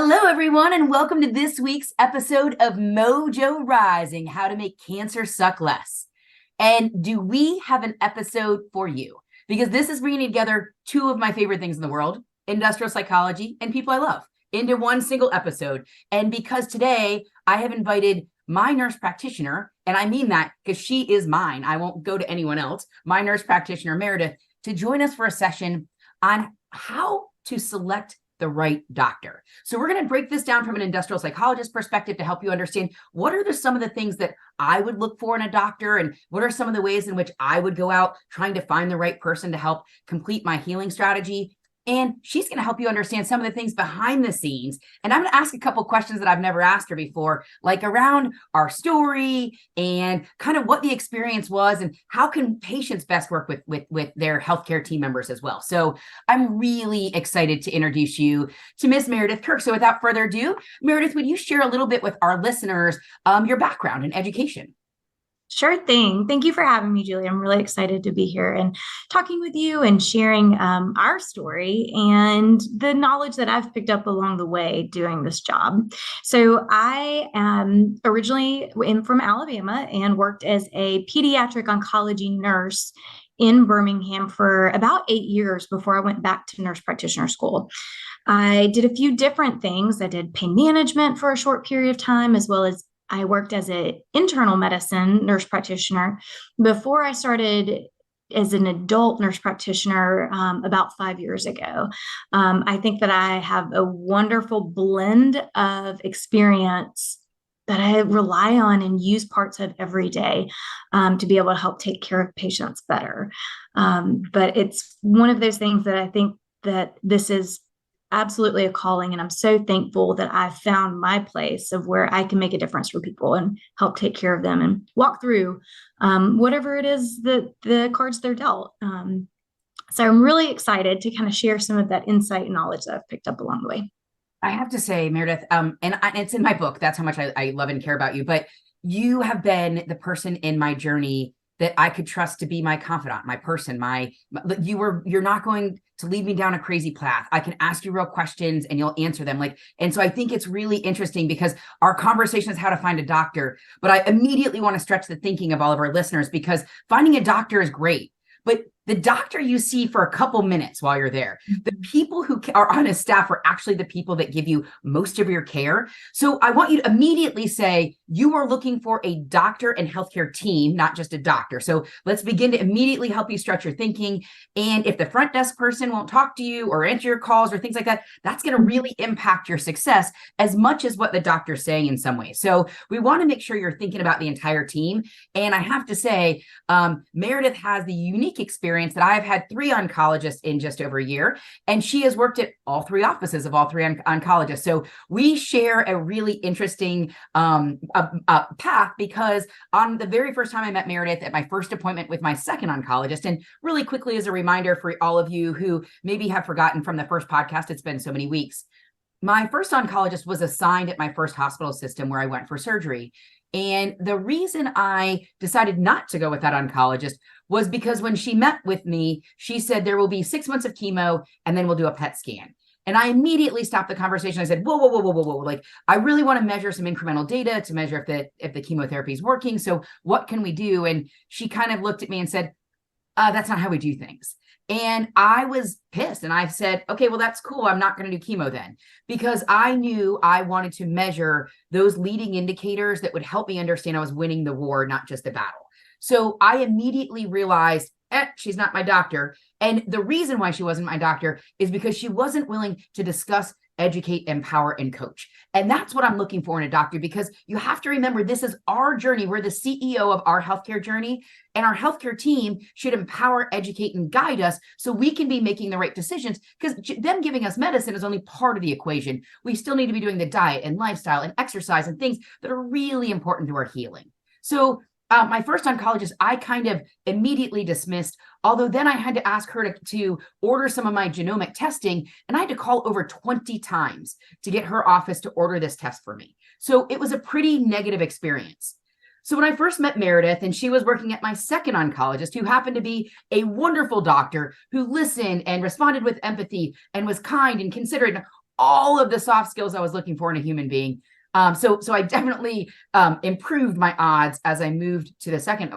Hello, everyone, and welcome to this week's episode of MOJO Rising, How to Make Cancer Suck Less. And do we have an episode for you? Because this is bringing together two of my favorite things in the world, industrial psychology and people I love, into one single episode. And because today I have invited my nurse practitioner, and I mean that because she is mine, I won't go to anyone else, my nurse practitioner, Meredith, to join us for a session on how to select the right doctor. So we're going to break this down from an industrial psychologist perspective to help you understand what are some of the things that I would look for in a doctor, and what are some of the ways in which I would go out trying to find the right person to help complete my healing strategy. And she's going to help you understand some of the things behind the scenes. And I'm going to ask a couple questions that I've never asked her before, like around our story and kind of what the experience was and how can patients best work with their healthcare team members as well. So I'm really excited to introduce you to Miss Meredith Kirk. So without further ado, Meredith, would you share a little bit with our listeners your background and education? Sure thing. Thank you for having me, Julie. I'm really excited to be here and talking with you and sharing our story and the knowledge that I've picked up along the way doing this job. So I am originally from Alabama and worked as a pediatric oncology nurse in Birmingham for about 8 years before I went back to nurse practitioner school. I did a few different things. I did pain management for a short period of time, as well as I worked as an internal medicine nurse practitioner before I started as an adult nurse practitioner about 5 years ago. I think that I have a wonderful blend of experience that I rely on and use parts of every day to be able to help take care of patients better. But it's one of those things that I think that this is absolutely a calling, and I'm so thankful that I found my place of where I can make a difference for people and help take care of them and walk through whatever it is that the cards they're dealt. So I'm really excited to kind of share some of that insight and knowledge that I've picked up along the way. I have to say, Meredith, it's in my book. That's how much I love and care about you. But you have been the person in my journey that I could trust to be my confidant, my person, you're not going to lead me down a crazy path. I can ask you real questions and you'll answer them. And so I think it's really interesting because our conversation is how to find a doctor, but I immediately want to stretch the thinking of all of our listeners because finding a doctor is great. But the doctor you see for a couple minutes while you're there, the people who are on his staff are actually the people that give you most of your care. So I want you to immediately say you are looking for a doctor and healthcare team, not just a doctor. So let's begin to immediately help you stretch your thinking. And if the front desk person won't talk to you or answer your calls or things like that, that's going to really impact your success as much as what the doctor's saying in some ways. So we want to make sure you're thinking about the entire team. And I have to say, Meredith has the unique experience that I've had 3 oncologists in just over a year, and she has worked at all 3 offices of all 3 oncologists. So we share a really interesting path because on the very first time I met Meredith at my first appointment with my second oncologist, and really quickly as a reminder for all of you who maybe have forgotten from the first podcast, it's been so many weeks. My first oncologist was assigned at my first hospital system where I went for surgery. And the reason I decided not to go with that oncologist was because when she met with me, she said there will be 6 months of chemo and then we'll do a PET scan. And I immediately stopped the conversation. I said, whoa. Like, I really want to measure some incremental data to measure if the chemotherapy is working. So what can we do? And she kind of looked at me and said, that's not how we do things. And I was pissed. And I said, okay, well, that's cool. I'm not going to do chemo then, because I knew I wanted to measure those leading indicators that would help me understand I was winning the war, not just the battle. So I immediately realized, she's not my doctor. And the reason why she wasn't my doctor is because she wasn't willing to discuss, educate, empower, and coach. And that's what I'm looking for in a doctor, because you have to remember, this is our journey. We're the CEO of our healthcare journey, and our healthcare team should empower, educate, and guide us so we can be making the right decisions, because them giving us medicine is only part of the equation. We still need to be doing the diet and lifestyle and exercise and things that are really important to our healing. So my first oncologist, I kind of immediately dismissed, although then I had to ask her to order some of my genomic testing, and I had to call over 20 times to get her office to order this test for me. So it was a pretty negative experience. So when I first met Meredith, and she was working at my second oncologist, who happened to be a wonderful doctor who listened and responded with empathy and was kind and considerate, all of the soft skills I was looking for in a human being. So I definitely improved my odds as I moved to the second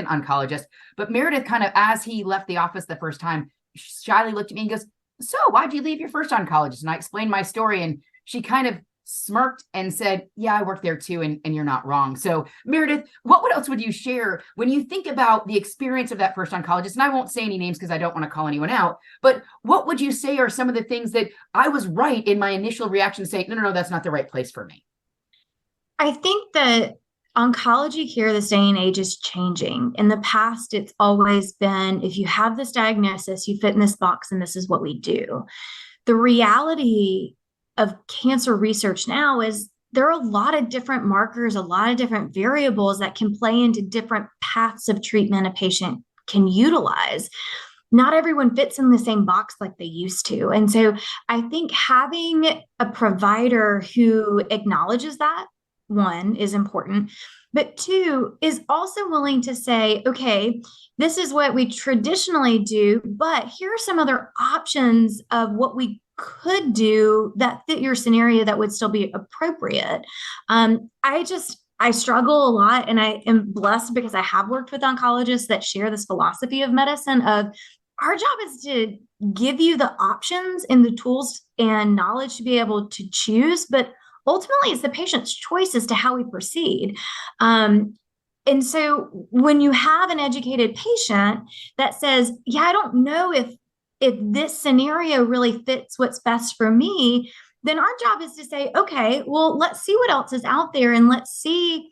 oncologist. But Meredith kind of, as he left the office the first time, shyly looked at me and goes, "So why'd you leave your first oncologist?" And I explained my story, and she kind of smirked and said, "Yeah, I work there too, and you're not wrong." So Meredith, what else would you share when you think about the experience of that first oncologist? And I won't say any names because I don't want to call anyone out, but what would you say are some of the things that I was right in my initial reaction to say, no, that's not the right place for me? I think that oncology care this day and age is changing. In the past, it's always been, if you have this diagnosis, you fit in this box, and this is what we do. The reality of cancer research now is there are a lot of different markers, a lot of different variables that can play into different paths of treatment a patient can utilize. Not everyone fits in the same box like they used to. And so I think having a provider who acknowledges that, one, is important, but two, is also willing to say, okay, this is what we traditionally do, but here are some other options of what we could do that fit your scenario that would still be appropriate. I struggle a lot, and I am blessed because I have worked with oncologists that share this philosophy of medicine of our job is to give you the options and the tools and knowledge to be able to choose, but ultimately it's the patient's choice as to how we proceed. And so when you have an educated patient that says, yeah, I don't know if this scenario really fits what's best for me, then our job is to say, okay, well, let's see what else is out there, and let's see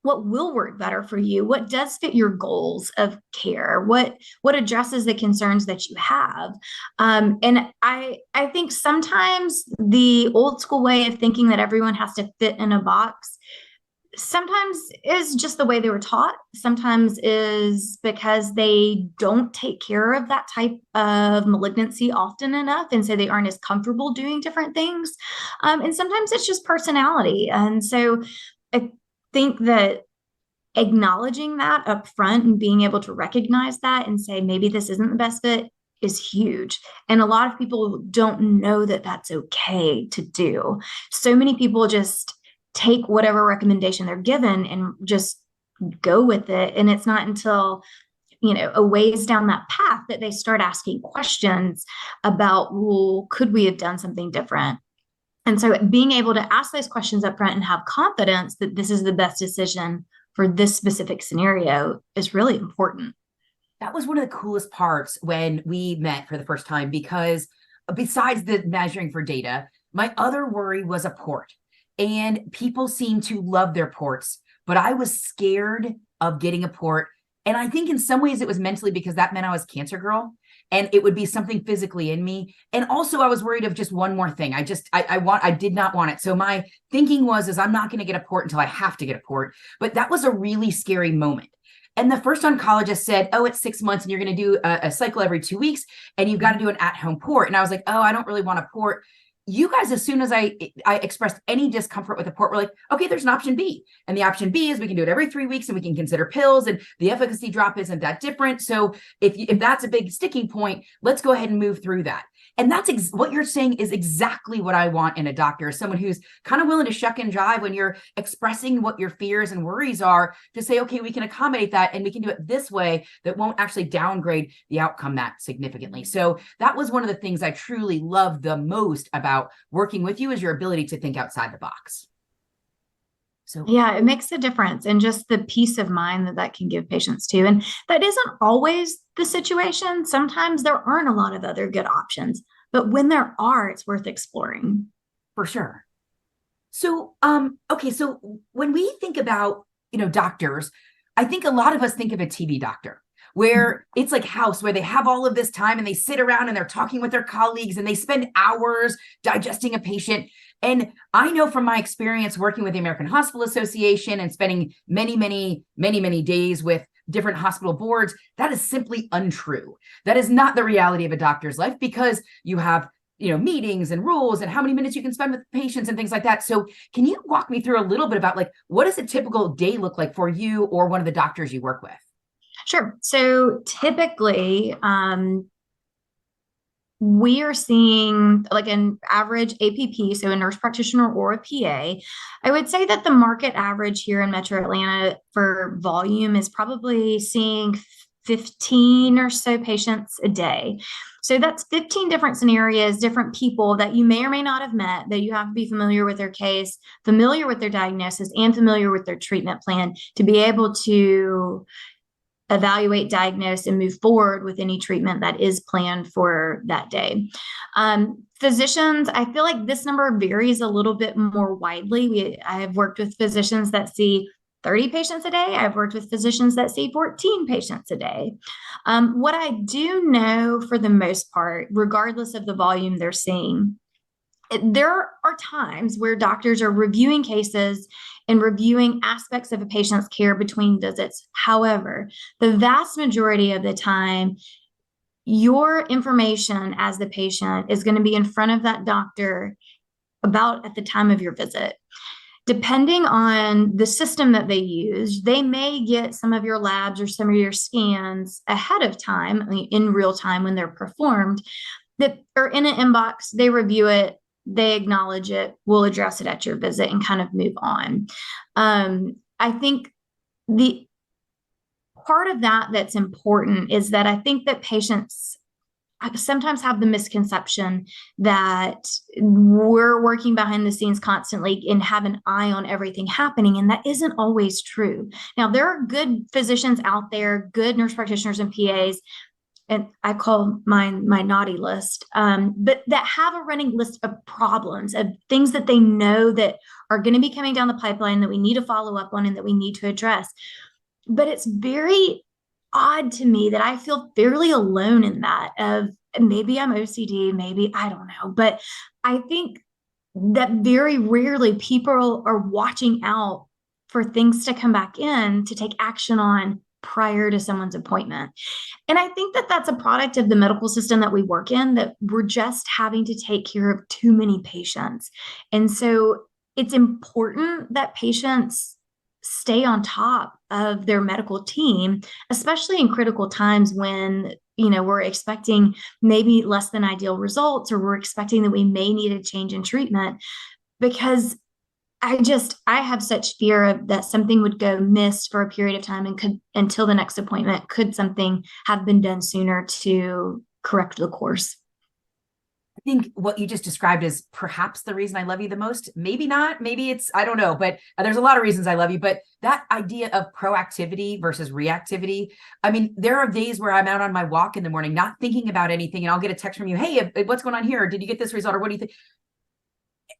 what will work better for you, what does fit your goals of care, what addresses the concerns that you have. And I think sometimes the old school way of thinking that everyone has to fit in a box sometimes is just the way they were taught, sometimes is because they don't take care of that type of malignancy often enough, and so they aren't as comfortable doing different things. And sometimes it's just personality. And so I think that acknowledging that up front and being able to recognize that and say, maybe this isn't the best fit, is huge. And a lot of people don't know that that's okay to do. So many people just take whatever recommendation they're given and just go with it. And it's not until, a ways down that path that they start asking questions about, well, could we have done something different? And so being able to ask those questions up front and have confidence that this is the best decision for this specific scenario is really important. That was one of the coolest parts when we met for the first time, because besides the measuring for data, my other worry was a port. And people seem to love their ports, but I was scared of getting a port. And I think in some ways it was mentally, because that meant I was cancer girl and it would be something physically in me. And also I was worried of just one more thing. I did not want it. So my thinking was, I'm not going to get a port until I have to get a port. But that was a really scary moment. And the first oncologist said, oh, it's 6 months and you're going to do a cycle every 2 weeks and you've got to do an at-home port. And I was like, oh, I don't really want a port. You guys, as soon as I expressed any discomfort with the port, we're like, okay, there's an option B. And the option B is we can do it every 3 weeks and we can consider pills, and the efficacy drop isn't that different. So if that's a big sticking point, let's go ahead and move through that. And that's what you're saying is exactly what I want in a doctor, someone who's kind of willing to shuck and jive when you're expressing what your fears and worries are, to say, okay, we can accommodate that and we can do it this way that won't actually downgrade the outcome that significantly. So that was one of the things I truly loved the most about working with you, is your ability to think outside the box. So yeah, it makes a difference, and just the peace of mind that can give patients too. And that isn't always the situation. Sometimes there aren't a lot of other good options, but when there are, it's worth exploring. For sure. So, okay. So when we think about, doctors, I think a lot of us think of a TV doctor where it's like House, where they have all of this time and they sit around and they're talking with their colleagues and they spend hours digesting a patient. And I know from my experience working with the American Hospital Association and spending many days with different hospital boards, that is simply untrue. That is not the reality of a doctor's life, because you have, meetings and rules and how many minutes you can spend with patients and things like that. So can you walk me through a little bit about, like, what does a typical day look like for you or one of the doctors you work with? Sure. So typically, we are seeing like an average APP, so a nurse practitioner or a PA. I would say that the market average here in Metro Atlanta for volume is probably seeing 15 or so patients a day. So that's 15 different scenarios, different people that you may or may not have met, that you have to be familiar with their case, familiar with their diagnosis, and familiar with their treatment plan to be able to evaluate, diagnose, and move forward with any treatment that is planned for that day. Physicians, I feel like this number varies a little bit more widely. I have worked with physicians that see 30 patients a day. I've worked with physicians that see 14 patients a day. What I do know for the most part, regardless of the volume they're seeing, there are times where doctors are reviewing cases and reviewing aspects of a patient's care between visits. However, the vast majority of the time, your information as the patient is going to be in front of that doctor about at the time of your visit. Depending on the system that they use, they may get some of your labs or some of your scans ahead of time, I mean, in real time when they're performed, that are in an inbox, they review it, they acknowledge it, we'll address it at your visit and kind of move on. I think the part of that that's important is that I think that patients sometimes have the misconception that we're working behind the scenes constantly and have an eye on everything happening, and that isn't always true. Now, there are good physicians out there, good nurse practitioners and PAs, and I call mine my naughty list, but that have a running list of problems, of things that they know that are going to be coming down the pipeline that we need to follow up on and that we need to address. But it's very odd to me that I feel fairly alone in that, of maybe I'm OCD, maybe I don't know, but I think that very rarely people are watching out for things to come back in to take action on prior to someone's appointment. And I think that that's a product of the medical system that we work in, that we're just having to take care of too many patients. And so it's important that patients stay on top of their medical team, especially in critical times when, we're expecting maybe less than ideal results, or we're expecting that we may need a change in treatment, because I have such fear of that something would go missed for a period of time and could, until the next appointment, could something have been done sooner to correct the course? I think what you just described is perhaps the reason I love you the most. Maybe not, maybe it's, I don't know, but there's a lot of reasons I love you. But that idea of proactivity versus reactivity. I mean, there are days where I'm out on my walk in the morning, not thinking about anything, and I'll get a text from you. Hey, what's going on here? Did you get this result? Or what do you think?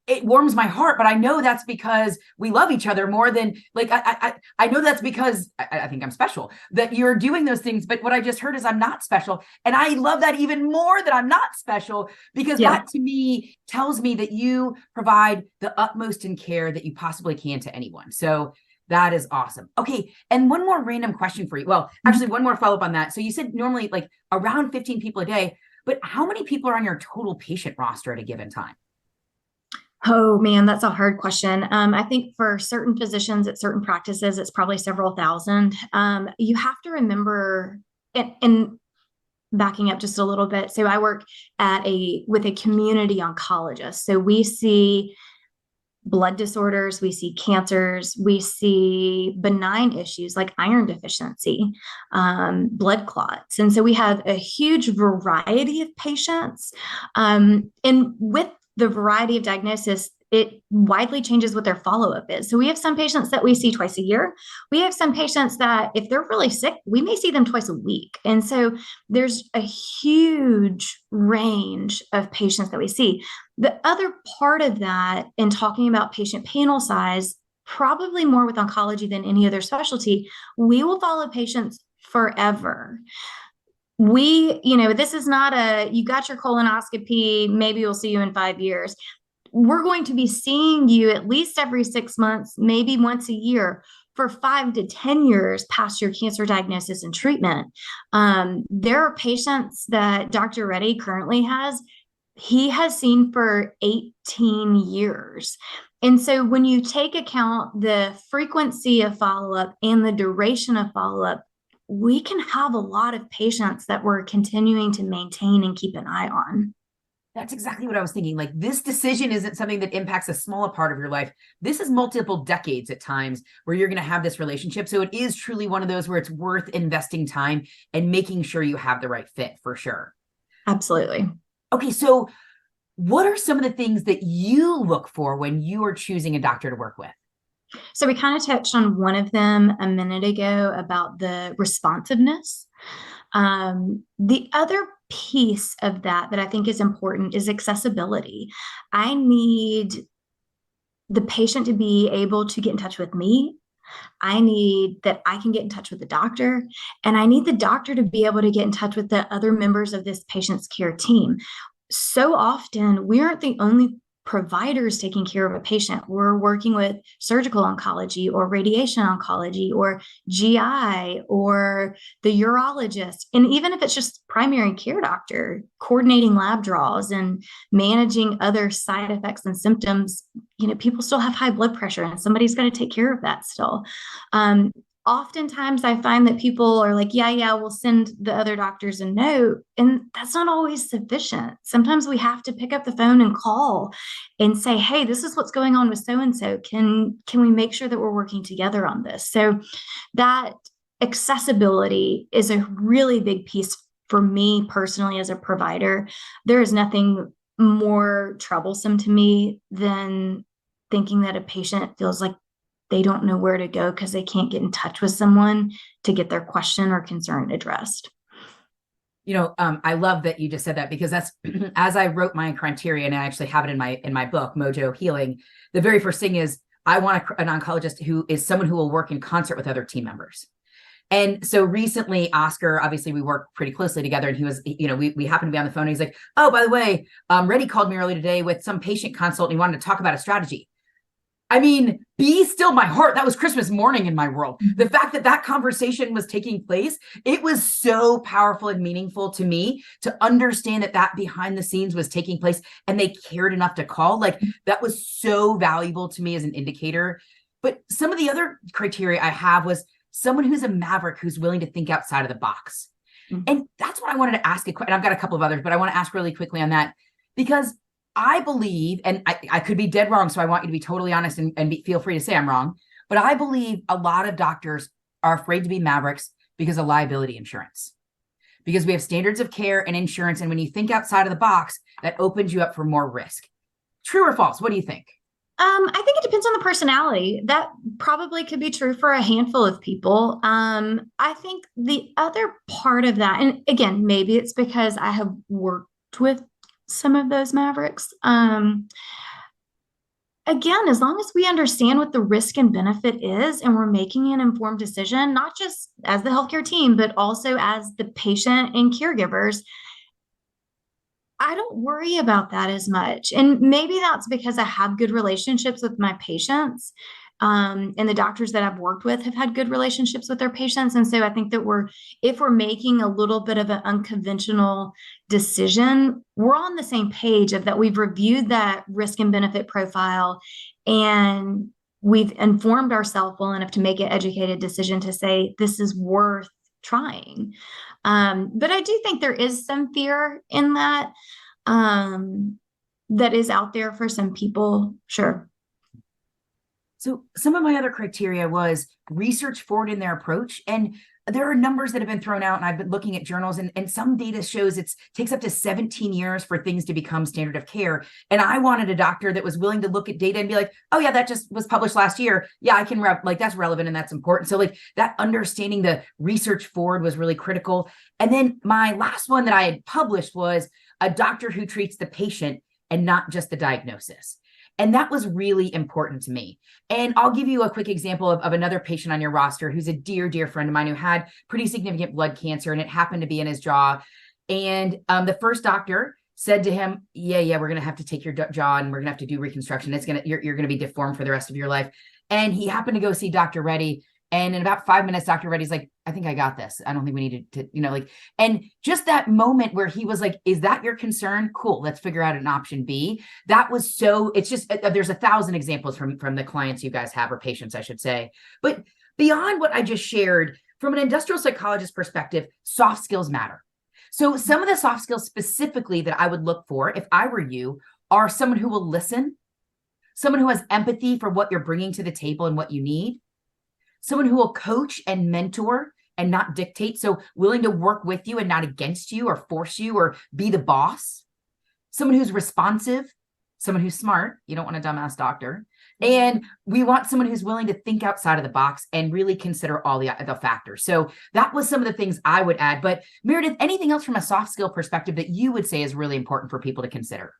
It warms my heart, but I know that's because we love each other more than like, I know that's because I think I'm special that you're doing those things. But what I just heard is I'm not special. And I love that even more, that I'm not special, because that to me tells me that you provide the utmost in care that you possibly can to anyone. So that is awesome. Okay. And one more random question for you. Well, actually one more follow-up on that. So you said normally like around 15 people a day, but how many people are on your total patient roster at a given time? Oh man, that's a hard question. I think for certain physicians at certain practices, it's probably several thousand. You have to remember, and backing up just a little bit. So I work with a community oncologist. So we see blood disorders, we see cancers, we see benign issues like iron deficiency, blood clots. And so we have a huge variety of patients. And with the variety of diagnosis, it widely changes what their follow-up is. So we have some patients that we see twice a year. We have some patients that if they're really sick, we may see them twice a week. And so there's a huge range of patients that we see. The other part of that, in talking about patient panel size, probably more with oncology than any other specialty, we will follow patients forever. This is not you got your colonoscopy, maybe we'll see you in 5 years. We're going to be seeing you at least every 6 months, maybe once a year, for 5 to 10 years past your cancer diagnosis and treatment. There are patients that Dr. Reddy currently he has seen for 18 years. And so when you take account the frequency of follow-up and the duration of follow-up, we can have a lot of patients that we're continuing to maintain and keep an eye on. That's exactly what I was thinking. Like, this decision isn't something that impacts a smaller part of your life. This is multiple decades at times where you're going to have this relationship. So it is truly one of those where it's worth investing time and making sure you have the right fit, for sure. Absolutely. Okay, so what are some of the things that you look for when you are choosing a doctor to work with? So we kind of touched on one of them a minute ago about the responsiveness. The other piece of that I think is important is accessibility. I need the patient to be able to get in touch with me. I need that I can get in touch with the doctor, and I need the doctor to be able to get in touch with the other members of this patient's care team. So often, we aren't the only providers taking care of a patient. We're working with surgical oncology or radiation oncology or GI or the urologist. And even if it's just primary care doctor, coordinating lab draws and managing other side effects and symptoms, people still have high blood pressure and somebody's going to take care of that still. Oftentimes I find that people are like, yeah, we'll send the other doctors a note. And that's not always sufficient. Sometimes we have to pick up the phone and call and say, hey, this is what's going on with so-and-so. Can we make sure that we're working together on this? So that accessibility is a really big piece for me personally as a provider. There is nothing more troublesome to me than thinking that a patient feels like they don't know where to go because they can't get in touch with someone to get their question or concern addressed. I love that you just said that, because that's as I wrote my criteria, and I actually have it in my book, MOJO Healing. The very first thing is I want an oncologist who is someone who will work in concert with other team members. And so recently, Oscar, obviously we work pretty closely together, and he was, we happened to be on the phone. And he's like, oh, by the way, Reddy called me earlier today with some patient consult, and he wanted to talk about a strategy. I mean, be still my heart. That was Christmas morning in my world. The fact that conversation was taking place, it was so powerful and meaningful to me to understand that behind the scenes was taking place and they cared enough to call. Like, that was so valuable to me as an indicator. But some of the other criteria I have was someone who's a maverick, who's willing to think outside of the box. Mm-hmm. And that's what I wanted to ask. And I've got a couple of others, but I want to ask really quickly on that, because I believe, and I could be dead wrong, so I want you to be totally honest and feel free to say I'm wrong, but I believe a lot of doctors are afraid to be mavericks because of liability insurance, because we have standards of care and insurance. And when you think outside of the box, that opens you up for more risk. True or false? What do you think? I think it depends on the personality. That probably could be true for a handful of people. I think the other part of that, and again, maybe it's because I have worked with some of those mavericks. Again, as long as we understand what the risk and benefit is and we're making an informed decision, not just as the healthcare team, but also as the patient and caregivers, I don't worry about that as much. And maybe that's because I have good relationships with my patients. And the doctors that I've worked with have had good relationships with their patients. And so I think that if we're making a little bit of an unconventional decision, we're on the same page of that. We've reviewed that risk and benefit profile, and we've informed ourselves well enough to make an educated decision to say, this is worth trying. But I do think there is some fear in that, that is out there for some people. Sure. So some of my other criteria was research forward in their approach. And there are numbers that have been thrown out, and I've been looking at journals, and some data shows it takes up to 17 years for things to become standard of care. And I wanted a doctor that was willing to look at data and be like, oh yeah, that just was published last year. Yeah, I can that's relevant and that's important. So like that understanding the research forward was really critical. And then my last one that I had published was a doctor who treats the patient and not just the diagnosis. And that was really important to me. And I'll give you a quick example of another patient on your roster who's a dear, dear friend of mine who had pretty significant blood cancer, and it happened to be in his jaw. And the first doctor said to him, yeah, we're going to have to take your jaw and we're going to have to do reconstruction. You're going to be deformed for the rest of your life. And he happened to go see Dr. Reddy. And in about 5 minutes, Dr. Reddy's like, I think I got this. I don't think we needed to, and just that moment where he was like, is that your concern? Cool. Let's figure out an option B. That was it's just, there's 1,000 examples from the clients you guys have, or patients, I should say. But beyond what I just shared, From an industrial psychologist perspective, soft skills matter. So some of the soft skills specifically that I would look for if I were you are someone who will listen, someone who has empathy for what you're bringing to the table and what you need, someone who will coach and mentor and not dictate. So willing to work with you and not against you or force you or be the boss, someone who's responsive, someone who's smart. You don't want a dumbass doctor. And we want someone who's willing to think outside of the box and really consider all the factors. So that was some of the things I would add. But Meredith, anything else from a soft skill perspective that you would say is really important for people to consider?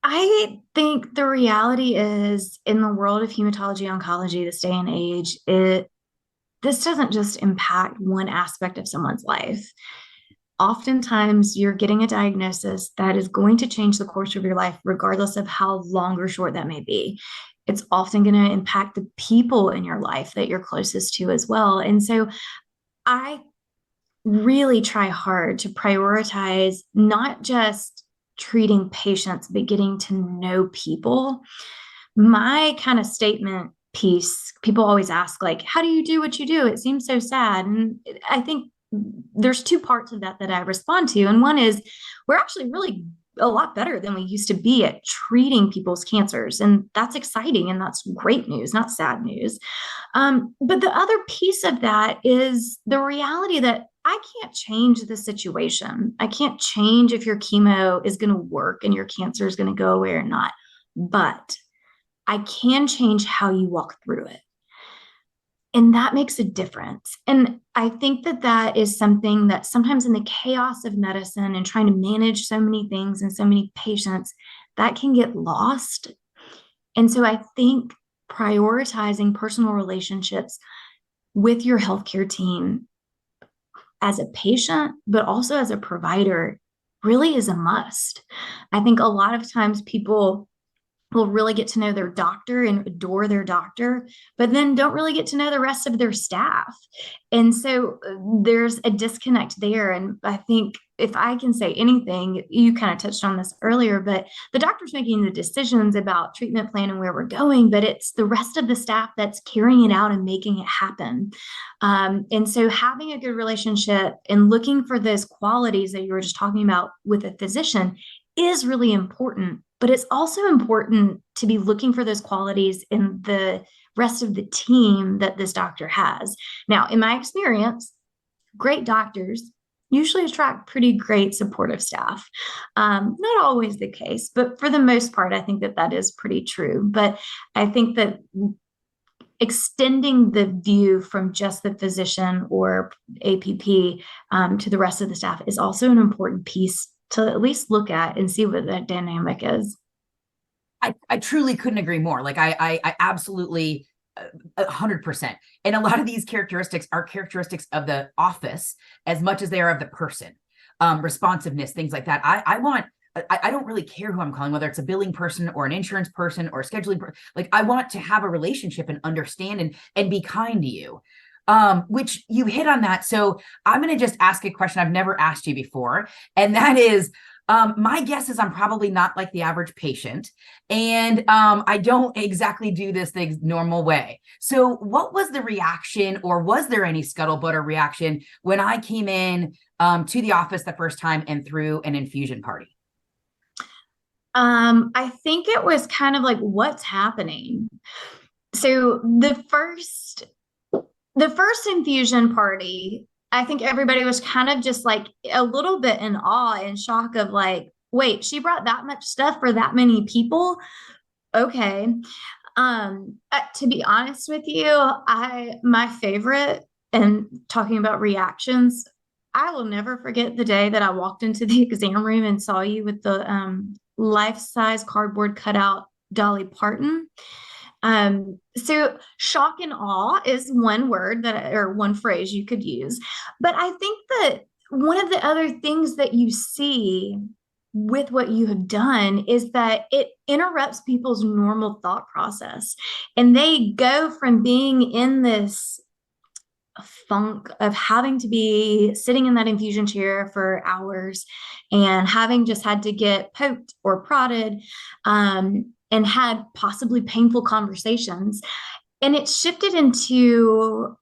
I think the reality is in the world of hematology oncology, this day and age, this doesn't just impact one aspect of someone's life. Oftentimes, you're getting a diagnosis that is going to change the course of your life, regardless of how long or short that may be. It's often going to impact the people in your life that you're closest to as well. And so I really try hard to prioritize not just treating patients, but getting to know people. My kind of statement piece, people always ask, like, how do you do what you do? It seems so sad. And I think there's two parts of that I respond to. And one is we're actually really a lot better than we used to be at treating people's cancers. And that's exciting. And that's great news, not sad news. But the other piece of that is the reality that I can't change the situation. I can't change if your chemo is going to work and your cancer is going to go away or not. But I can change how you walk through it. And that makes a difference. And I think that is something that sometimes in the chaos of medicine and trying to manage so many things and so many patients, that can get lost. And so I think prioritizing personal relationships with your healthcare team as a patient, but also as a provider, really is a must. I think a lot of times people will really get to know their doctor and adore their doctor, but then don't really get to know the rest of their staff. And so there's a disconnect there. And I think if I can say anything, you kind of touched on this earlier, but the doctor's making the decisions about treatment plan and where we're going, but it's the rest of the staff that's carrying it out and making it happen. And so having a good relationship and looking for those qualities that you were just talking about with a physician is really important. But it's also important to be looking for those qualities in the rest of the team that this doctor has. Now, in my experience, great doctors usually attract pretty great supportive staff. Not always the case, but for the most part, I think that is pretty true. But I think that extending the view from just the physician or APP to the rest of the staff is also an important piece to at least look at and see what that dynamic is. I truly couldn't agree more. Like I absolutely 100%. And a lot of these characteristics are characteristics of the office as much as they are of the person. Responsiveness, things like that. I don't really care who I'm calling, whether it's a billing person or an insurance person or a scheduling person. Like I want to have a relationship and understand and be kind to you. Which you hit on that. So I'm going to just ask a question I've never asked you before. And that is, my guess is I'm probably not like the average patient. And I don't exactly do this the normal way. So what was the reaction, or was there any scuttlebutt or reaction when I came in to the office the first time and threw an infusion party? I think it was kind of like, what's happening? So the first infusion party, I think everybody was kind of just like a little bit in awe and shock of like, wait, she brought that much stuff for that many people? Okay. To be honest with you, my favorite, and talking about reactions, I will never forget the day that I walked into the exam room and saw you with the life-size cardboard cutout Dolly Parton. So shock and awe is one word or one phrase you could use. But I think that one of the other things that you see with what you have done is that it interrupts people's normal thought process. And they go from being in this funk of having to be sitting in that infusion chair for hours and having just had to get poked or prodded, and had possibly painful conversations. And it shifted into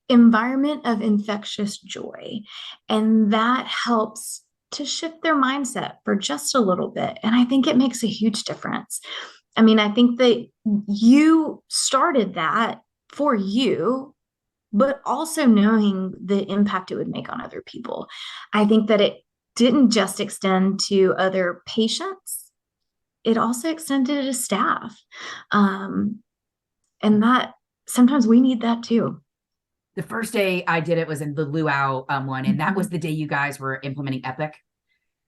environment of infectious joy. And that helps to shift their mindset for just a little bit. And I think it makes a huge difference. I mean, I think that you started that for you, but also knowing the impact it would make on other people. I think that it didn't just extend to other patients, it also extended to staff. And that sometimes we need that too. The first day I did it was in the luau one, and that was the day you guys were implementing Epic.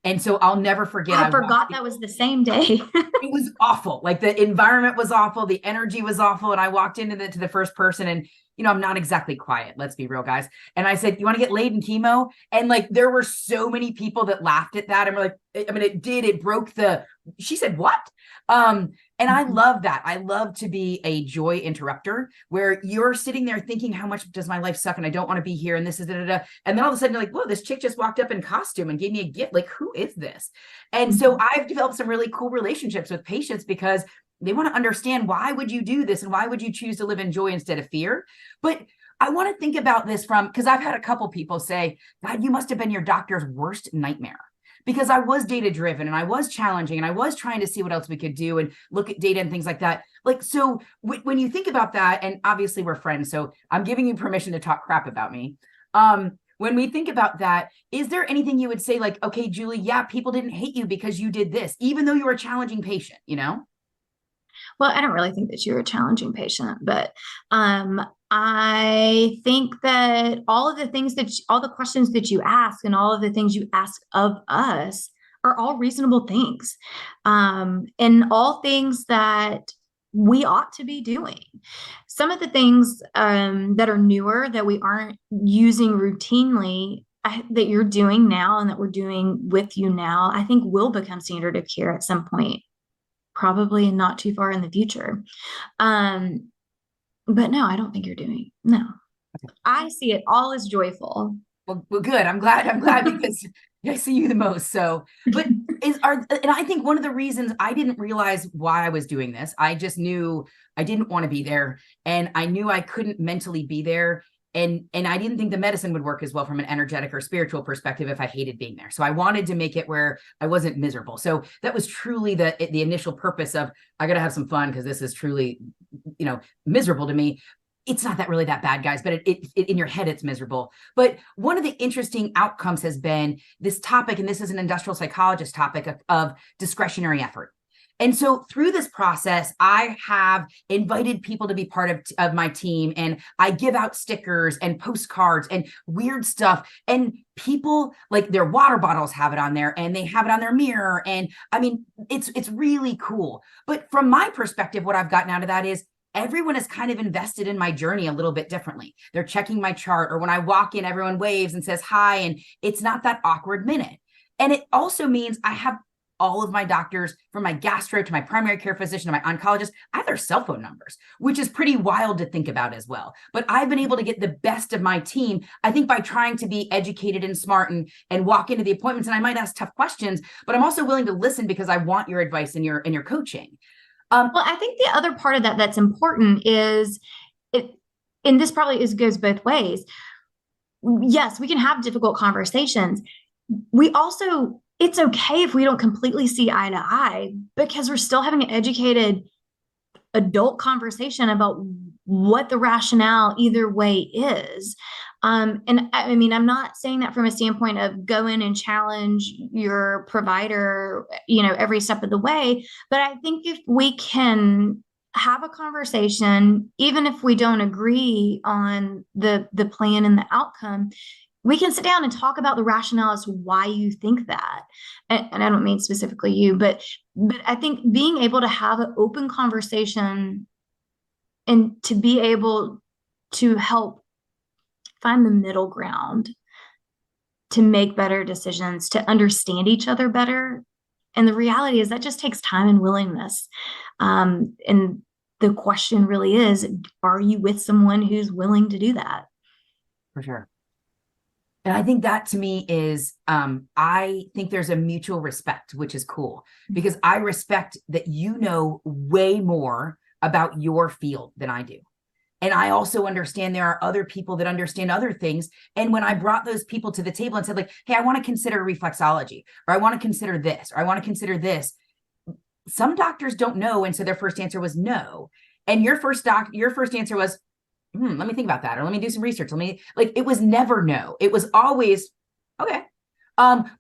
And so I'll never forget. I forgot that was the same day. It was awful. Like the environment was awful. The energy was awful. And I walked into the first person, and, you know, I'm not exactly quiet. Let's be real, guys. And I said, you want to get laid in chemo? And like, there were so many people that laughed at that. And we're like, I mean, it broke she said, what? And I love that. I love to be a joy interrupter where you're sitting there thinking, how much does my life suck? And I don't want to be here. And this is da-da-da. And then all of a sudden you're like, whoa, this chick just walked up in costume and gave me a gift. Like, who is this? And so I've developed some really cool relationships with patients because they want to understand, why would you do this? And why would you choose to live in joy instead of fear? But I want to think about this because I've had a couple people say, God, you must have been your doctor's worst nightmare. Because I was data driven and I was challenging and I was trying to see what else we could do and look at data and things like that. Like, so when you think about that, and obviously we're friends, so I'm giving you permission to talk crap about me. When we think about that, is there anything you would say like, okay, Julie, yeah, people didn't hate you because you did this, even though you were a challenging patient, you know? Well, I don't really think that you're a challenging patient, but I think that all the questions that you ask and all of the things you ask of us are all reasonable things, and all things that we ought to be doing. Some of the things that are newer that we aren't using routinely that you're doing now and that we're doing with you now, I think will become standard of care at some point, probably not too far in the future. But no, I don't think you're doing. No, I see it all as joyful. Well, good. I'm glad because I see you the most. So, and I think one of the reasons I didn't realize why I was doing this, I just knew I didn't want to be there, and I knew I couldn't mentally be there. And I didn't think the medicine would work as well from an energetic or spiritual perspective if I hated being there. So I wanted to make it where I wasn't miserable. So that was truly the initial purpose of, I got to have some fun because this is truly, you know, miserable to me. It's not that really that bad, guys, but it in your head, it's miserable. But one of the interesting outcomes has been this topic, and this is an industrial psychologist topic of discretionary effort. And so through this process, I have invited people to be part of my team, and I give out stickers and postcards and weird stuff. And people, like, their water bottles have it on there, and they have it on their mirror. And I mean, it's really cool. But from my perspective, what I've gotten out of that is everyone is kind of invested in my journey a little bit differently. They're checking my chart, or when I walk in, everyone waves and says hi, and it's not that awkward minute. And it also means I have all of my doctors, from my gastro to my primary care physician to my oncologist, I have their cell phone numbers, which is pretty wild to think about as well. But I've been able to get the best of my team, I think, by trying to be educated and smart and walk into the appointments. And I might ask tough questions, but I'm also willing to listen because I want your advice and your coaching. Well, I think the other part of that that's important is it, and this probably goes both ways. Yes, we can have difficult conversations. We also, it's okay if we don't completely see eye to eye, because we're still having an educated adult conversation about what the rationale either way is. And I mean, I'm not saying that from a standpoint of go in and challenge your provider, you know, every step of the way. But I think if we can have a conversation, even if we don't agree on the plan and the outcome, we can sit down and talk about the rationale as to why you think that. And I don't mean specifically you, but I think being able to have an open conversation and to be able to help find the middle ground to make better decisions, to understand each other better. And the reality is that just takes time and willingness. And the question really is, are you with someone who's willing to do that? For sure. And I think that to me is, I think there's a mutual respect, which is cool, because I respect that you know way more about your field than I do. And I also understand there are other people that understand other things. And when I brought those people to the table and said, like, hey, I want to consider reflexology, or I want to consider this, or I want to consider this, some doctors don't know. And so their first answer was no. And your first answer was, let me think about that, or let me do some research. It was never no. It was always, okay.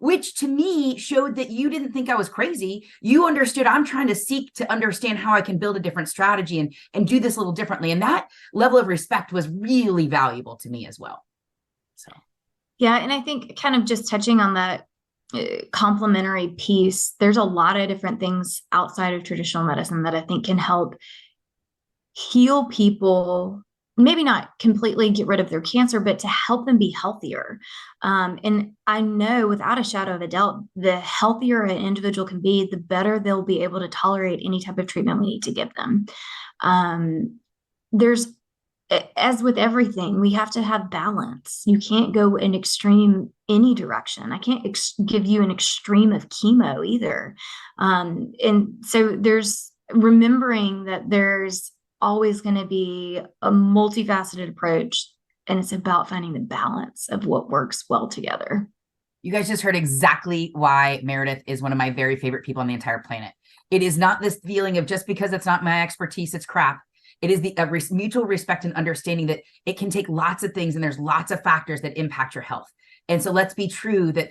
Which to me showed that you didn't think I was crazy. You understood I'm trying to seek to understand how I can build a different strategy and do this a little differently. And that level of respect was really valuable to me as well. So, yeah. And I think kind of just touching on that complementary piece, there's a lot of different things outside of traditional medicine that I think can help heal people, maybe not completely get rid of their cancer, but to help them be healthier. And I know without a shadow of a doubt, the healthier an individual can be, the better they'll be able to tolerate any type of treatment we need to give them. There's, as with everything, we have to have balance. You can't go in extreme any direction. I can't give you an extreme of chemo either. And so there's remembering that there's always going to be a multifaceted approach, and it's about finding the balance of what works well together. You guys just heard exactly why Meredith is one of my very favorite people on the entire planet. It is not this feeling of just because it's not my expertise, it's crap. It is the mutual respect and understanding that it can take lots of things and there's lots of factors that impact your health. And so let's be true that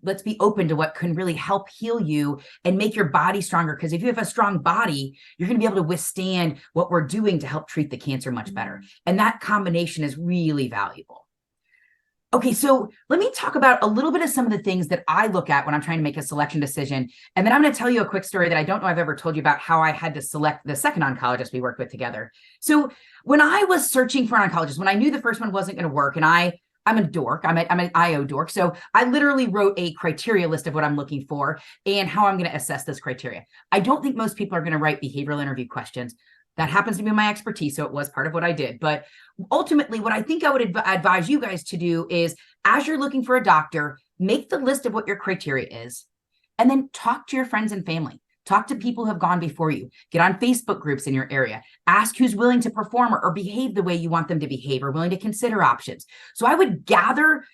let's be open to what can really help heal you and make your body stronger. Because if you have a strong body, you're going to be able to withstand what we're doing to help treat the cancer much better. And that combination is really valuable. Okay, so let me talk about a little bit of some of the things that I look at when I'm trying to make a selection decision. And then I'm going to tell you a quick story that I don't know I've ever told you about how I had to select the second oncologist we worked with together. So when I was searching for an oncologist, when I knew the first one wasn't going to work, and I'm a dork. I'm an IO dork. So I literally wrote a criteria list of what I'm looking for and how I'm going to assess this criteria. I don't think most people are going to write behavioral interview questions. That happens to be my expertise, so it was part of what I did. But ultimately, what I think I would advise you guys to do is, as you're looking for a doctor, make the list of what your criteria is, and then talk to your friends and family. Talk to people who have gone before you. Get on Facebook groups in your area. Ask who's willing to perform or behave the way you want them to behave, or willing to consider options. So I would gather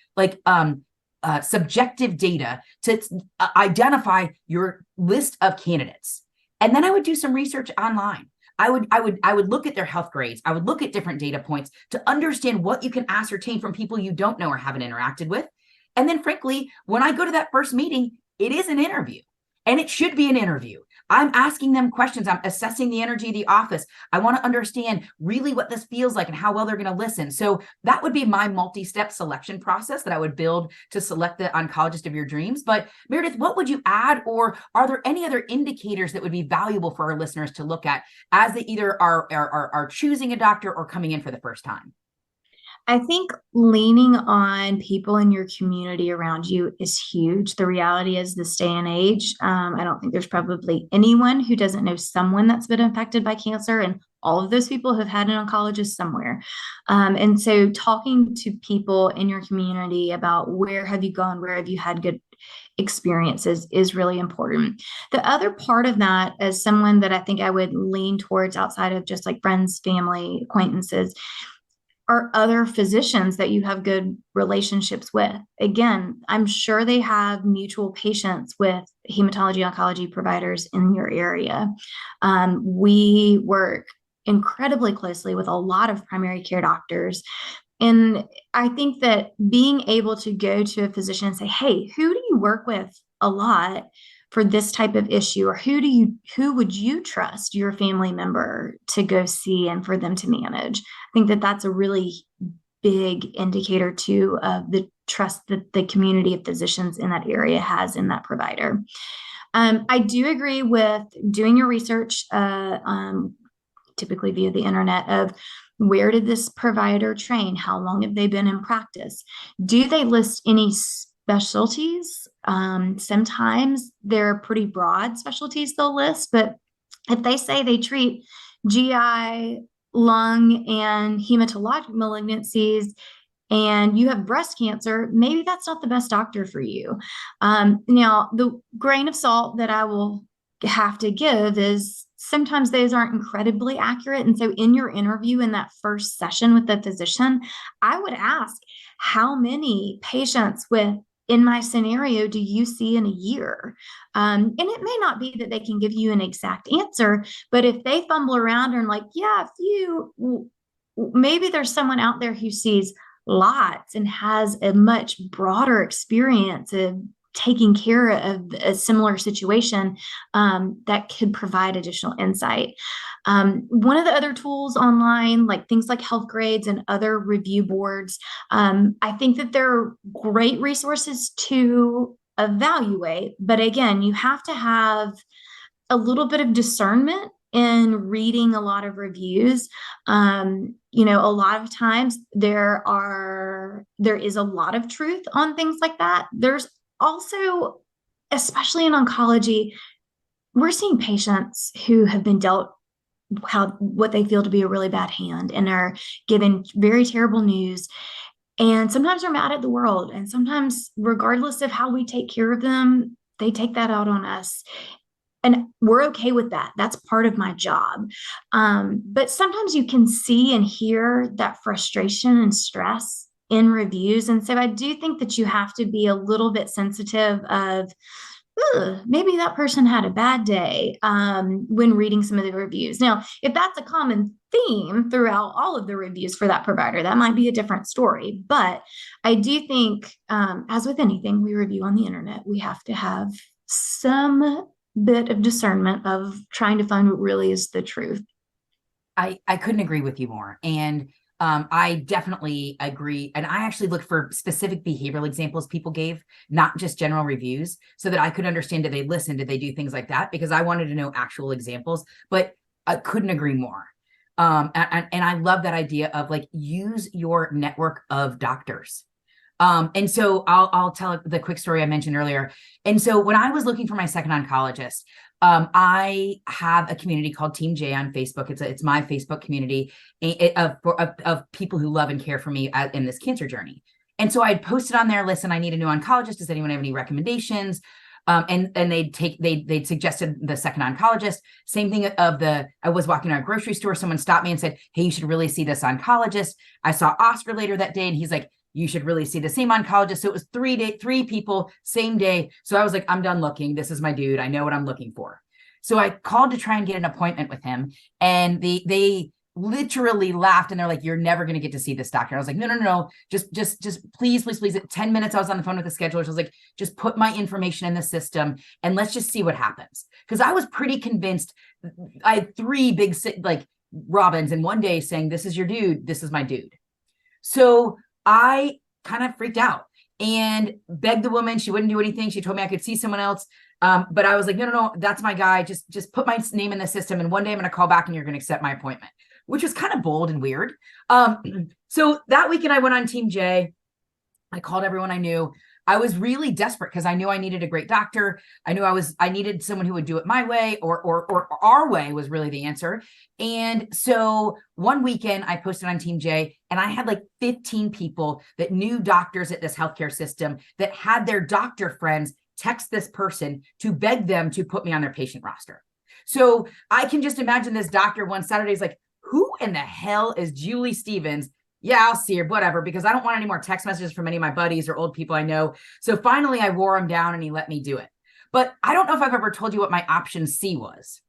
subjective data to identify your list of candidates. And then I would do some research online. I would look at their health grades. I would look at different data points to understand what you can ascertain from people you don't know or haven't interacted with. And then frankly, when I go to that first meeting, it is an interview. And it should be an interview. I'm asking them questions. I'm assessing the energy of the office. I want to understand really what this feels like and how well they're going to listen. So that would be my multi-step selection process that I would build to select the oncologist of your dreams. But Meredith, what would you add? Or are there any other indicators that would be valuable for our listeners to look at as they either are choosing a doctor or coming in for the first time? I think leaning on people in your community around you is huge. The reality is, this day and age, I don't think there's probably anyone who doesn't know someone that's been affected by cancer, and all of those people have had an oncologist somewhere. And so talking to people in your community about where have you gone, where have you had good experiences is really important. The other part of that, as someone that I think I would lean towards outside of just like friends, family, acquaintances, are other physicians that you have good relationships with. Again, I'm sure they have mutual patients with hematology oncology providers in your area. We work incredibly closely with a lot of primary care doctors. And I think that being able to go to a physician and say, hey, who do you work with a lot for this type of issue? Or who would you trust your family member to go see and for them to manage? I think that that's a really big indicator too of the trust that the community of physicians in that area has in that provider. I do agree with doing your research, typically via the internet, of where did this provider train? How long have they been in practice? Do they list any specialties? Sometimes they're pretty broad specialties they'll list, but if they say they treat GI, lung, and hematologic malignancies, and you have breast cancer, maybe that's not the best doctor for you. Now, the grain of salt that I will have to give is sometimes those aren't incredibly accurate. And so in your interview, in that first session with the physician, I would ask, how many patients with in my scenario do you see in a year? And it may not be that they can give you an exact answer, but if they fumble around and like, yeah, a few, maybe there's someone out there who sees lots and has a much broader experience of taking care of a similar situation, that could provide additional insight. One of the other tools online, like things like Health Grades and other review boards, I think that they're great resources to evaluate. But again, you have to have a little bit of discernment in reading a lot of reviews. A lot of times there is a lot of truth on things like that. There's also, especially in oncology, we're seeing patients who have been dealt what they feel to be a really bad hand and are given very terrible news. And sometimes they're mad at the world. And sometimes, regardless of how we take care of them, they take that out on us. And we're okay with that. That's part of my job. But sometimes you can see and hear that frustration and stress in reviews. And so I do think that you have to be a little bit sensitive of, maybe that person had a bad day, when reading some of the reviews. Now, if that's a common theme throughout all of the reviews for that provider, that might be a different story. But I do think, as with anything we review on the internet, we have to have some bit of discernment of trying to find what really is the truth. I couldn't agree with you more. And I definitely agree. And I actually looked for specific behavioral examples people gave, not just general reviews, so that I could understand, did they listen? Did they do things like that? Because I wanted to know actual examples, but I couldn't agree more. And I love that idea of like, use your network of doctors. And so I'll tell the quick story I mentioned earlier. And so when I was looking for my second oncologist, I have a community called Team J on Facebook. It's my Facebook community of people who love and care for me in this cancer journey. And so I had posted on there, listen, I need a new oncologist. Does anyone have any recommendations? And they'd suggested the second oncologist. Same thing I was walking to a grocery store. Someone stopped me and said, hey, you should really see this oncologist. I saw Oscar later that day and he's like, you should really see the same oncologist. So it was three people, same day. So I was like, I'm done looking. This is my dude. I know what I'm looking for. So I called to try and get an appointment with him. And they literally laughed and they're like, you're never going to get to see this doctor. I was like, no. Just please. At 10 minutes, I was on the phone with the schedulers. I was like, just put my information in the system and let's just see what happens. Because I was pretty convinced. I had three big, like Robins in one day saying, this is your dude. This is my dude. So I kind of freaked out and begged the woman. She wouldn't do anything. She told me I could see someone else. But I was like, no, that's my guy. Just put my name in the system. And one day I'm going to call back and you're going to accept my appointment, which was kind of bold and weird. So that weekend I went on Team J. I called everyone I knew. I was really desperate because I knew I needed a great doctor. I knew I needed someone who would do it my way or our way was really the answer. And so one weekend I posted on Team J and I had like 15 people that knew doctors at this healthcare system that had their doctor friends text this person to beg them to put me on their patient roster. So I can just imagine this doctor one Saturday is like, who in the hell is Julie Stevens? Yeah, I'll see her, whatever, because I don't want any more text messages from any of my buddies or old people I know. So finally I wore him down and he let me do it. But I don't know if I've ever told you what my option C was.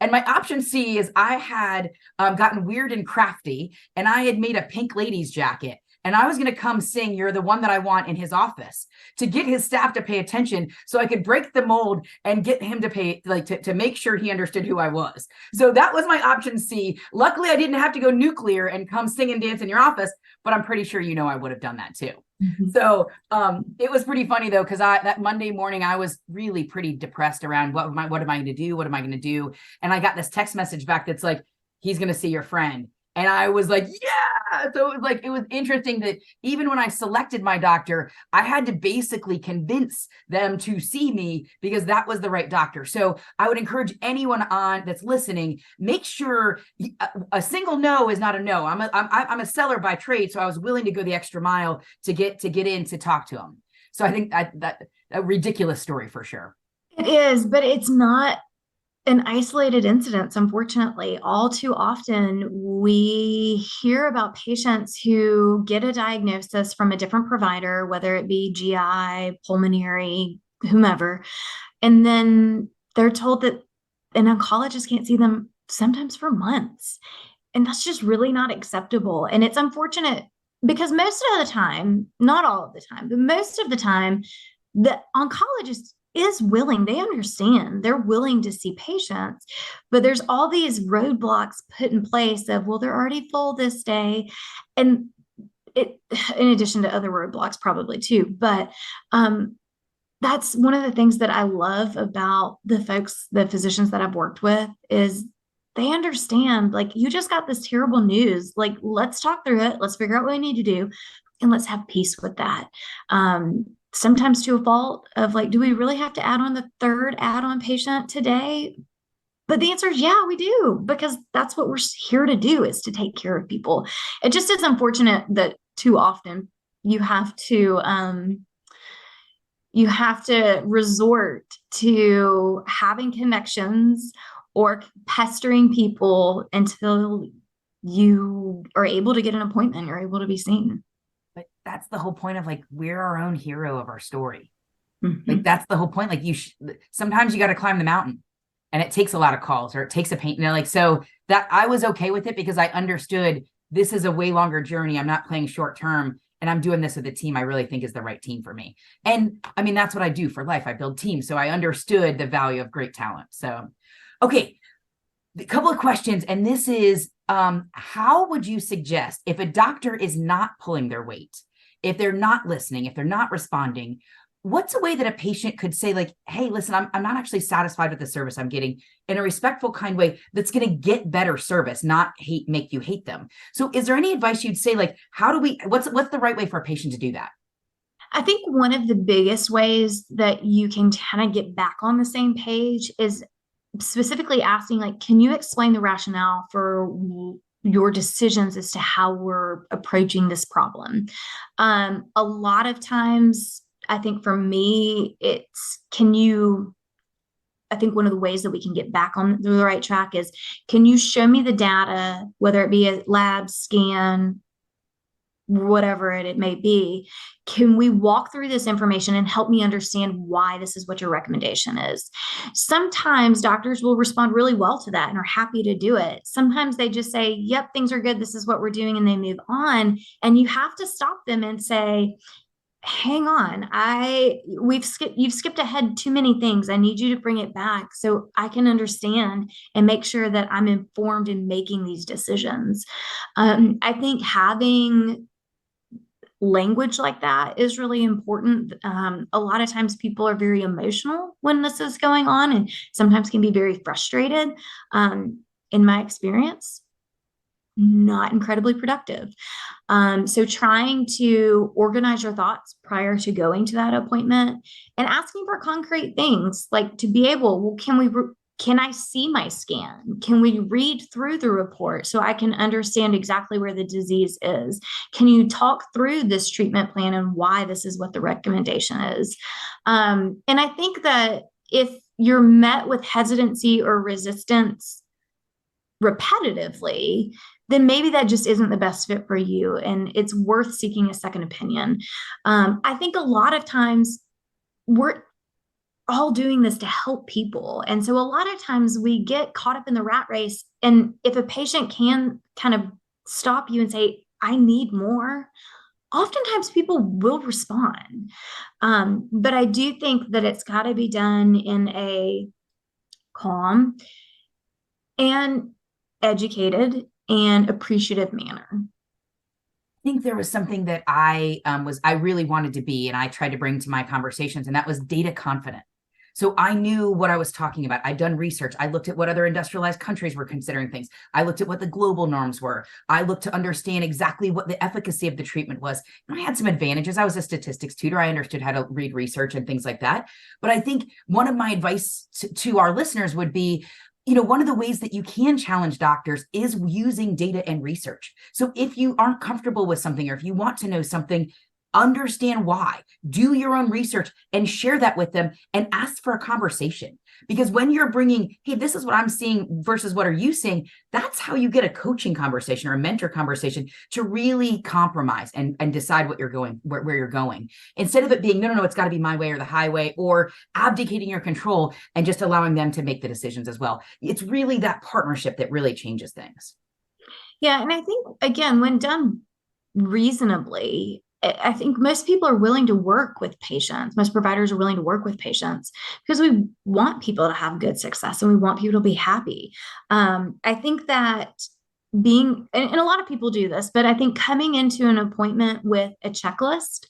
And my option C is I had gotten weird and crafty and I had made a pink ladies jacket. And I was going to come sing You're the One That I Want in his office to get his staff to pay attention so I could break the mold and get him to pay, like to make sure he understood who I was. So that was my option C. Luckily, I didn't have to go nuclear and come sing and dance in your office, but I'm pretty sure I would have done that too. Mm-hmm. So it was pretty funny though, because that Monday morning I was really pretty depressed around what am I going to do? What am I going to do? And I got this text message back that's like, he's going to see your friend. And I was like, yeah. So it was interesting that even when I selected my doctor, I had to basically convince them to see me because that was the right doctor. So I would encourage anyone that's listening, make sure a single no is not a no. I'm a seller by trade. So I was willing to go the extra mile to get in to talk to them. So I think that a ridiculous story for sure. It is, but it's not an isolated incidents, unfortunately. All too often, we hear about patients who get a diagnosis from a different provider, whether it be GI, pulmonary, whomever, and then they're told that an oncologist can't see them sometimes for months. And that's just really not acceptable. And it's unfortunate because most of the time, not all of the time, but most of the time, the oncologist is willing, they understand, they're willing to see patients, but there's all these roadblocks put in place of, well, they're already full this day. And it, in addition to other roadblocks, probably too, but that's one of the things that I love about the folks, the physicians that I've worked with is they understand, like, you just got this terrible news. Like, let's talk through it. Let's figure out what we need to do and let's have peace with that. Sometimes to a fault of like, do we really have to add on the third add-on patient today? But the answer is yeah, we do, because that's what we're here to do, is to take care of people. It just is unfortunate that too often you have to resort to having connections or pestering people until you are able to get an appointment, you're able to be seen. But that's the whole point of like, we're our own hero of our story. Mm-hmm. Like, that's the whole point. Like, sometimes you got to climb the mountain and it takes a lot of calls, or it takes a pain, like, so that I was okay with it because I understood this is a way longer journey. I'm not playing short term. And I'm doing this with a team I really think is the right team for me. And I mean, that's what I do for life. I build teams. So I understood the value of great talent. So, okay, a couple of questions. And this is, how would you suggest, if a doctor is not pulling their weight, if they're not listening, if they're not responding, what's a way that a patient could say, like, hey, listen, I'm not actually satisfied with the service I'm getting, in a respectful, kind way that's going to get better service, not make you hate them. So is there any advice you'd say, like, what's the right way for a patient to do that? I think one of the biggest ways that you can kind of get back on the same page is specifically asking, like, can you explain the rationale for your decisions as to how we're approaching this problem? A lot of times, I think for me, I think one of the ways that we can get back on the right track is, can you show me the data, whether it be a lab scan, whatever it may be? Can we walk through this information and help me understand why this is what your recommendation is? Sometimes doctors will respond really well to that and are happy to do it. Sometimes they just say, yep, things are good, this is what we're doing, and they move on. And you have to stop them and say, hang on, you've skipped ahead too many things. I need you to bring it back so I can understand and make sure that I'm informed in making these decisions. I think having language like that is really important. A lot of times people are very emotional when this is going on, and sometimes can be very frustrated. In my experience, not incredibly productive. So trying to organize your thoughts prior to going to that appointment and asking for concrete things, like to be able, well, can I see my scan? Can we read through the report so I can understand exactly where the disease is? Can you talk through this treatment plan and why this is what the recommendation is? And I think that if you're met with hesitancy or resistance repetitively, then maybe that just isn't the best fit for you, and it's worth seeking a second opinion. I think a lot of times we're all doing this to help people. And so a lot of times we get caught up in the rat race. And if a patient can kind of stop you and say, I need more, oftentimes people will respond. But I do think that it's got to be done in a calm and educated and appreciative manner. I think there was something that I really wanted to be, and I tried to bring to my conversations, and that was data confident. So I knew what I was talking about. I'd done research. I looked at what other industrialized countries were considering things. I looked at what the global norms were. I looked to understand exactly what the efficacy of the treatment was. And I had some advantages. I was a statistics tutor. I understood how to read research and things like that. But I think one of my advice to our listeners would be, one of the ways that you can challenge doctors is using data and research. So if you aren't comfortable with something, or if you want to know something, Understand why, do your own research and share that with them and ask for a conversation. Because when you're bringing, hey, this is what I'm seeing versus what are you seeing, that's how you get a coaching conversation or a mentor conversation to really compromise and decide what you're going, where you're going. Instead of it being, no, it's got to be my way or the highway, or abdicating your control and just allowing them to make the decisions as well. It's really that partnership that really changes things. Yeah. And I think, again, when done reasonably, I think most people are willing to work with patients. Most providers are willing to work with patients because we want people to have good success and we want people to be happy. I think that and a lot of people do this, but I think coming into an appointment with a checklist,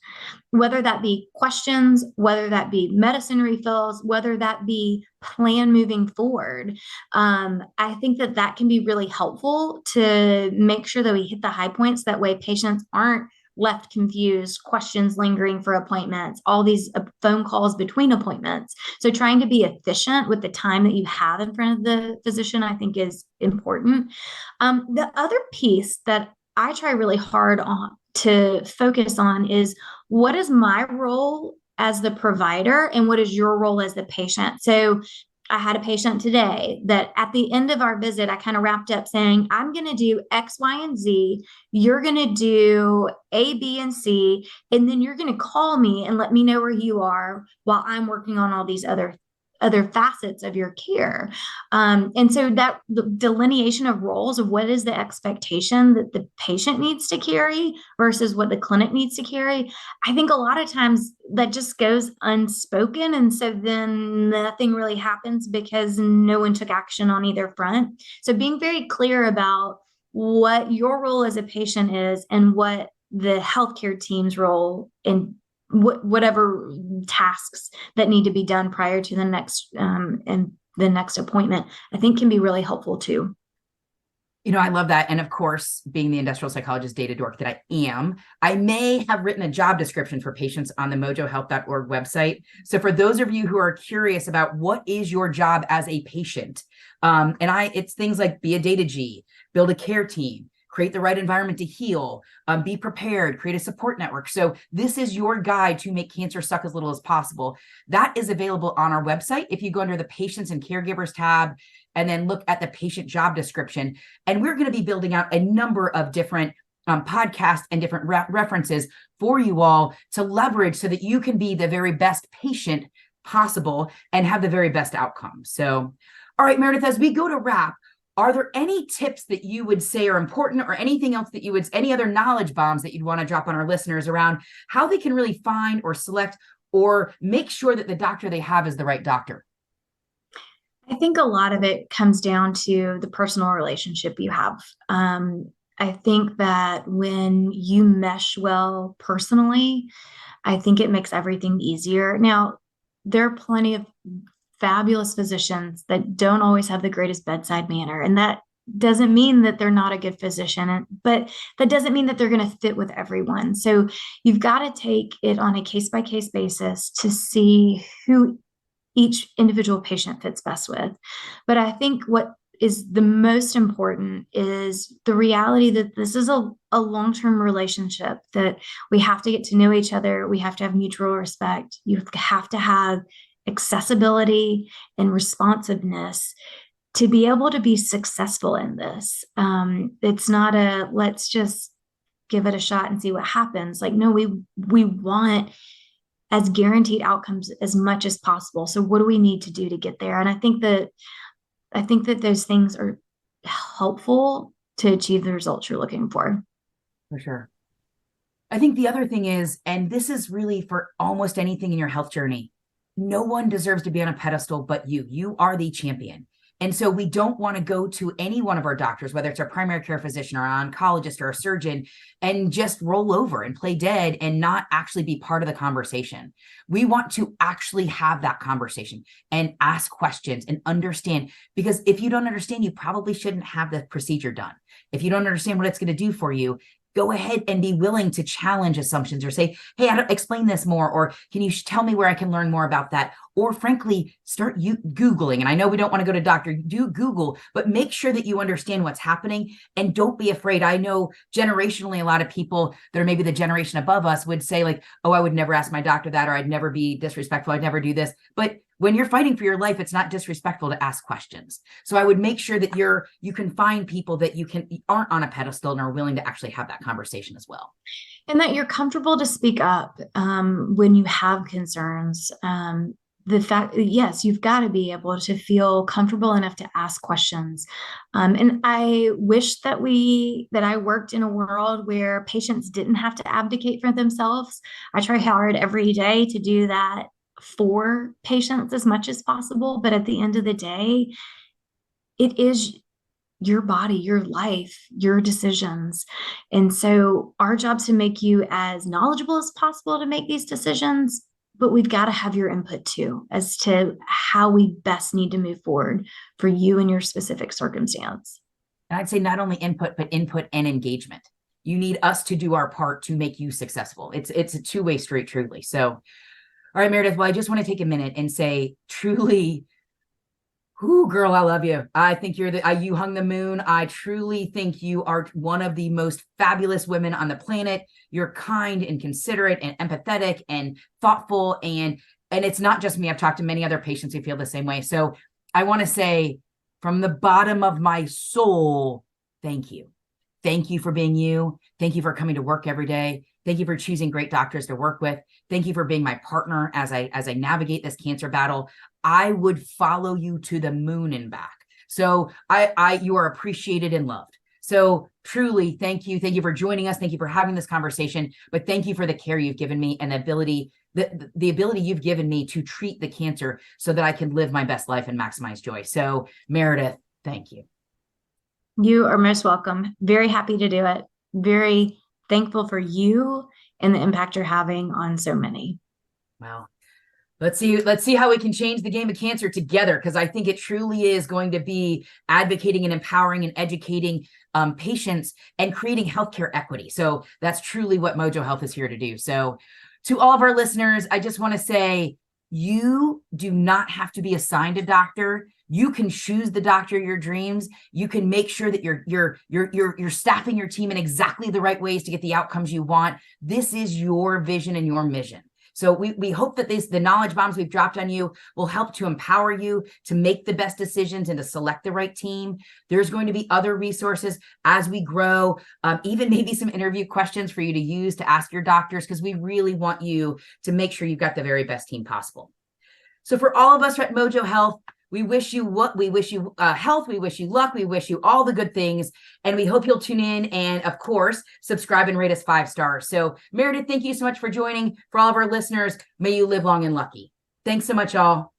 whether that be questions, whether that be medicine refills, whether that be plan moving forward, I think that can be really helpful to make sure that we hit the high points. That way patients aren't left confused, questions lingering for appointments, all these phone calls between appointments. So trying to be efficient with the time that you have in front of the physician, I think is important. The other piece that I try really hard on to focus on is what is my role as the provider and what is your role as the patient? So I had a patient today that at the end of our visit, I kind of wrapped up saying, I'm going to do X, Y, and Z. You're going to do A, B, and C. And then you're going to call me and let me know where you are while I'm working on all these other facets of your care. And so that the delineation of roles of what is the expectation that the patient needs to carry versus what the clinic needs to carry, I think a lot of times that just goes unspoken. And so then nothing really happens because no one took action on either front. So being very clear about what your role as a patient is and what the healthcare team's role in whatever tasks that need to be done prior to the next appointment, I think can be really helpful too. I love that. And of course, being the industrial psychologist data dork that I am, I may have written a job description for patients on the mojohealth.org website. So for those of you who are curious about what is your job as a patient, it's things like be a data G, build a care team, create the right environment to heal, be prepared, create a support network. So this is your guide to make cancer suck as little as possible. That is available on our website. If you go under the patients and caregivers tab and then look at the patient job description, and we're going to be building out a number of different podcasts and different references for you all to leverage so that you can be the very best patient possible and have the very best outcome. So, all right, Meredith, as we go to wrap, are there any tips that you would say are important or anything else that any other knowledge bombs that you'd want to drop on our listeners around how they can really find or select or make sure that the doctor they have is the right doctor? I think a lot of it comes down to the personal relationship you have. I think that when you mesh well personally, I think it makes everything easier. Now, there are plenty of fabulous physicians that don't always have the greatest bedside manner. And that doesn't mean that they're not a good physician, but that doesn't mean that they're going to fit with everyone. So you've got to take it on a case-by-case basis to see who each individual patient fits best with. But I think what is the most important is the reality that this is a long-term relationship, that we have to get to know each other. We have to have mutual respect. You have to have accessibility and responsiveness to be able to be successful in this. It's not let's just give it a shot and see what happens. Like, no, we want as guaranteed outcomes as much as possible. So what do we need to do to get there? And I think that those things are helpful to achieve the results you're looking for. For sure. I think the other thing is, and this is really for almost anything in your health journey, no one deserves to be on a pedestal but you. You are the champion. And so we don't want to go to any one of our doctors, whether it's our primary care physician or an oncologist or a surgeon, and just roll over and play dead and not actually be part of the conversation. We want to actually have that conversation and ask questions and understand, because if you don't understand, you probably shouldn't have the procedure done. If you don't understand what it's going to do for you, go ahead and be willing to challenge assumptions or say, hey, I don't explain this more, or can you tell me where I can learn more about that? or frankly, start you Googling. And I know we don't want to go to doctor, do Google, but make sure that you understand what's happening and don't be afraid. I know generationally, a lot of people that are maybe the generation above us would say like, oh, I would never ask my doctor that, or I'd never be disrespectful. I'd never do this. But when you're fighting for your life, it's not disrespectful to ask questions. So I would make sure that you can find people that aren't on a pedestal and are willing to actually have that conversation as well. And that you're comfortable to speak up when you have concerns. The fact, yes, you've got to be able to feel comfortable enough to ask questions. And I wish that I worked in a world where patients didn't have to advocate for themselves. I try hard every day to do that for patients as much as possible. But at the end of the day, it is your body, your life, your decisions. And so our job is to make you as knowledgeable as possible to make these decisions, but we've got to have your input too, as to how we best need to move forward for you and your specific circumstance. And I'd say not only input, but input and engagement. You need us to do our part to make you successful. It's a two-way street, truly. So, all right, Meredith, well, I just want to take a minute and say, truly, ooh, girl, I love you. I think you hung the moon. I truly think you are one of the most fabulous women on the planet. You're kind and considerate and empathetic and thoughtful. And it's not just me. I've talked to many other patients who feel the same way. So I want to say from the bottom of my soul, thank you. Thank you for being you. Thank you for coming to work every day. Thank you for choosing great doctors to work with. Thank you for being my partner as I navigate this cancer battle. I would follow you to the moon and back. So you are appreciated and loved. So truly, thank you. Thank you for joining us. Thank you for having this conversation, but thank you for the care you've given me and the ability you've given me to treat the cancer so that I can live my best life and maximize joy. So Meredith, thank you. You are most welcome. Very happy to do it. Very thankful for you and the impact you're having on so many. Well, let's see how we can change the game of cancer together, because I think it truly is going to be advocating and empowering and educating patients and creating healthcare equity. So that's truly what Mojo Health is here to do. So to all of our listeners, I just want to say, you do not have to be assigned a doctor. You can choose the doctor of your dreams. You can make sure that you're staffing your team in exactly the right ways to get the outcomes you want. This is your vision and your mission. So we hope that the knowledge bombs we've dropped on you will help to empower you to make the best decisions and to select the right team. There's going to be other resources as we grow, even maybe some interview questions for you to use to ask your doctors, because we really want you to make sure you've got the very best team possible. So for all of us at Mojo Health, we wish you health, we wish you luck, we wish you all the good things, and we hope you'll tune in and, of course, subscribe and rate us 5 stars. So, Meredith, thank you so much for joining. For all of our listeners, may you live long and lucky. Thanks so much, all.